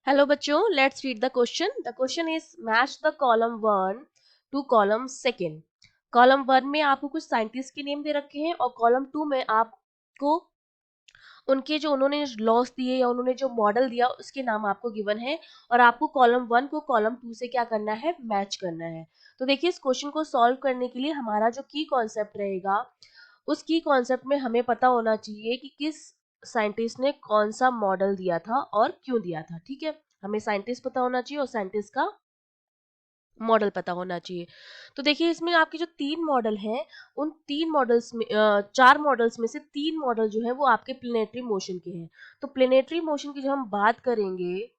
Hello बच्चों, let's read the question. The question is match the column 1 to column 2. Column 1 में आपको कुछ scientist के नेम दे रखे हैं और कॉलम 2 में आपको उनके जो उन्होंने लॉस दिए या उन्होंने जो मॉडल दिया उसके नाम आपको गिवन है और आपको कॉलम 1 को कॉलम 2 से क्या करना है, मैच करना है। तो देखिए इस क्वेश्चन को सॉल्व करने के लिए हमारा जो की कॉन्सेप्ट रहेगा उस की कॉन्सेप्ट में हमें पता होना चाहिए कि किस साइंटिस्ट ने कौन सा मॉडल दिया था और क्यों दिया था। ठीक है, हमें साइंटिस्ट पता होना चाहिए और साइंटिस्ट का मॉडल पता होना चाहिए। तो देखिए इसमें आपके जो 3 मॉडल हैं उन 3 मॉडल्स में 4 मॉडल्स में से 3 मॉडल जो है वो आपके प्लेनेटरी मोशन के हैं। तो प्लेनेटरी मोशन की जब हम बात करेंगे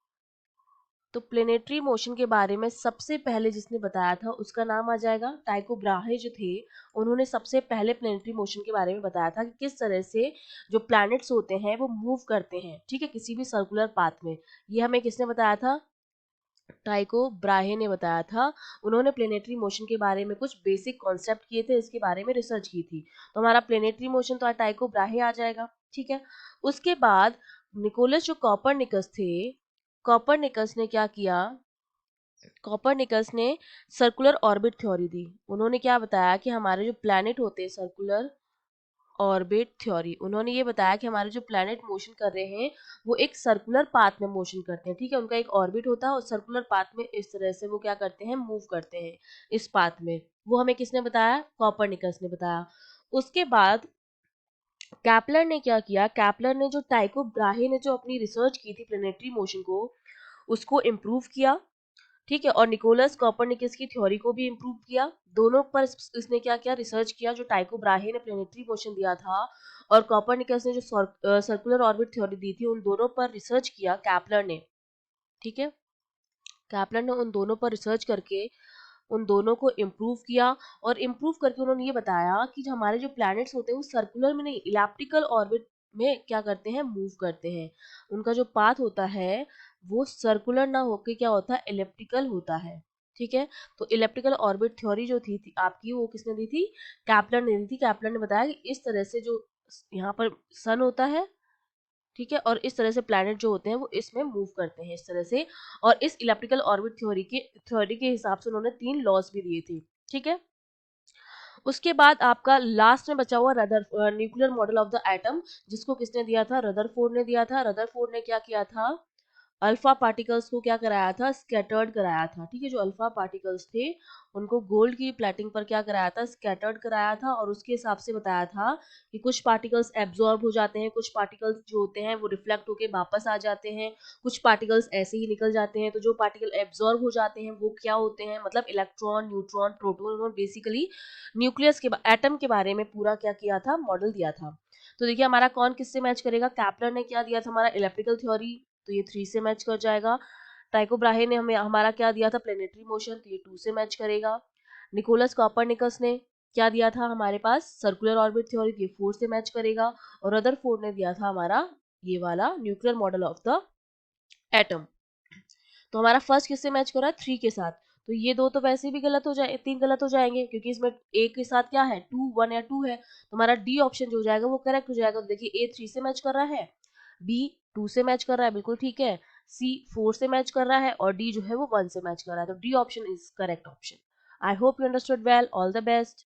तो प्लेनेटरी मोशन के बारे में सबसे पहले जिसने बताया था उसका नाम आ जाएगा टाइको ब्राहे जो थे। उन्होंने सबसे पहले प्लेनेटरी मोशन के बारे में बताया था कि किस तरह से जो प्लैनेट्स होते हैं वो मूव करते हैं, ठीक है, किसी भी सर्कुलर पाथ में। ये हमें किसने बताया था? टाइको ब्राहे ने बताया था। उन्होंने प्लेनेटरी मोशन के बारे में कुछ बेसिक कॉन्सेप्ट किए थे, इसके बारे में रिसर्च की थी। तो हमारा प्लेनेटरी मोशन तो टाइको ब्राहे आ जाएगा। ठीक है, उसके बाद निकोलस जो कॉपरनिकस थे, कॉपरनिकस ने क्या किया? कॉपरनिकस ने सर्कुलर ऑर्बिट थ्योरी दी। उन्होंने क्या बताया कि हमारे जो प्लैनेट होते हैं, सर्कुलर ऑर्बिट थ्योरी, उन्होंने ये बताया कि हमारे जो प्लैनेट मोशन कर रहे हैं वो एक सर्कुलर पाथ में मोशन करते हैं। ठीक है, उनका एक ऑर्बिट होता है और सर्कुलर पाथ में इस तरह से वो क्या करते हैं, मूव करते हैं इस पाथ में। वो हमें किसने बताया? कॉपरनिकस ने बताया। उसके बाद कैपलर ने क्या किया? कैपलर ने जो टाइको ब्राहे ने जो अपनी रिसर्च की थी प्लेनेटरी मोशन को, उसको इम्प्रूव किया। ठीक है, और निकोलस कॉपरनिकस की थ्योरी को भी इम्प्रूव किया। दोनों पर इसने क्या किया? रिसर्च किया। जो टाइको ब्राहे ने प्लेनेटरी मोशन दिया था और कॉपरनिकस ने जो सर्कुलर ऑर्बिट थ्योरी दी थी, उन दोनों पर रिसर्च किया कैपलर ने। ठीक है, कैपलर ने उन दोनों पर रिसर्च करके उन दोनों को इम्प्रूव किया और इम्प्रूव करके उन्होंने ये बताया कि जो हमारे जो प्लैनेट्स होते हैं वो सर्कुलर में नहीं, इलिप्टिकल ऑर्बिट में क्या करते हैं, मूव करते हैं। उनका जो पाथ होता है वो सर्कुलर ना होके क्या होता है, इलिप्टिकल होता है। ठीक है, तो इलिप्टिकल ऑर्बिट थ्योरी जो थी आपकी, वो किसने दी थी? कैपलर ने दी थी। कैपलर ने बताया कि इस तरह से जो यहाँ पर सन होता है, ठीक है, और इस तरह से प्लैनेट जो होते हैं वो इसमें मूव करते हैं इस तरह से। और इस इलेप्टिकल ऑर्बिट थ्योरी के हिसाब से उन्होंने 3 लॉस भी दिए थे। ठीक है, उसके बाद आपका लास्ट में बचा हुआ nuclear model of the atom, जिसको किसने दिया था? रदरफोर्ड ने दिया था। रदरफोर्ड ने क्या किया था? अल्फा पार्टिकल्स को क्या कराया था? स्कैटर्ड कराया था। ठीक है, जो अल्फा पार्टिकल्स थे उनको गोल्ड की प्लेटिंग पर क्या कराया था? स्कैटर्ड कराया था। और उसके हिसाब से बताया था कि कुछ पार्टिकल्स एब्जॉर्ब हो जाते हैं, कुछ पार्टिकल्स जो होते हैं वो रिफ्लेक्ट होके वापस आ जाते हैं, कुछ पार्टिकल्स ऐसे ही निकल जाते हैं। तो जो पार्टिकल एब्जॉर्ब हो जाते हैं वो क्या होते हैं, मतलब इलेक्ट्रॉन, न्यूट्रॉन, प्रोटॉन। उन्होंने बेसिकली न्यूक्लियस के एटम के बारे में पूरा क्या किया था, मॉडल दिया था। तो देखिए हमारा कौन किससे मैच करेगा? कैपलर ने क्या दिया था? हमारा इलेक्ट्रिकल थ्योरी, तो ये 3 से मैच कर जाएगा। टाइको ब्राहे ने हमें हमारा क्या दिया था? प्लेनेटरी मोशन, तो ये 2 से मैच करेगा। निकोलस कॉपरनिकस ने क्या दिया था हमारे पास? सर्कुलर ऑर्बिट थ्योरी, तो ये 4 से मैच करेगा। और रदरफोर्ड ने दिया था हमारा ये वाला nuclear model of the atom. तो हमारा फर्स्ट किससे मैच कर रहा है? 3 के साथ। तो ये दो तो वैसे भी गलत हो जाए, 3 गलत हो जाएंगे क्योंकि इसमें ए के साथ क्या है? 2, 1 या 2 है। तो हमारा डी ऑप्शन जो हो जाएगा वो करेक्ट हो जाएगा। तो देखिए ए 3 से मैच कर रहा है, बी 2 से मैच कर रहा है, बिल्कुल ठीक है, सी 4 से मैच कर रहा है और डी जो है वो 1 से मैच कर रहा है। तो D option is correct option. I hope you understood well. All the best.